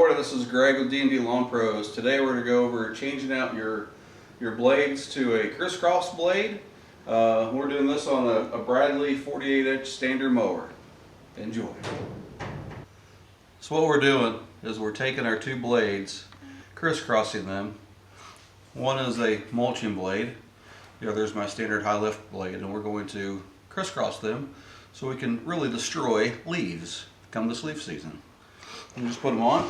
morning, this is Greg with D&D Lawn Pros. Today we're going to go over changing out your blades to a crisscross blade. We're doing this on a Bradley 48-inch standard mower. Enjoy. So what we're doing is we're taking our two blades, crisscrossing them. One is a mulching blade, the other is my standard high lift blade, and we're going to crisscross them so we can really destroy leaves come this leaf season. And just put them on.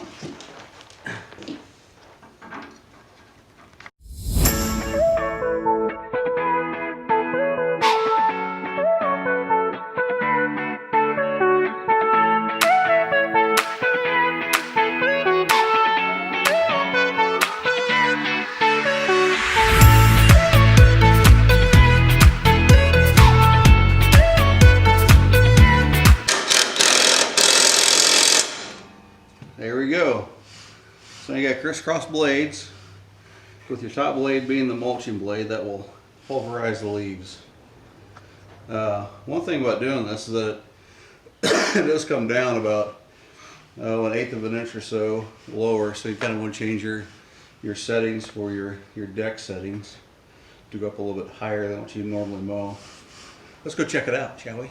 There we go. So you got crisscross blades, with your top blade being the mulching blade that will pulverize the leaves. One thing about doing this is that it does come down about 1/8 of an inch or so lower, so you kind of want to change your settings for your deck settings to go up a little bit higher than what you normally mow. Let's go check it out, shall we?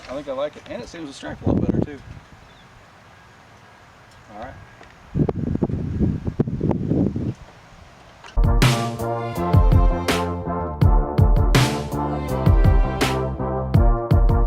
I think I like it, and it seems to strike a lot better too. All right.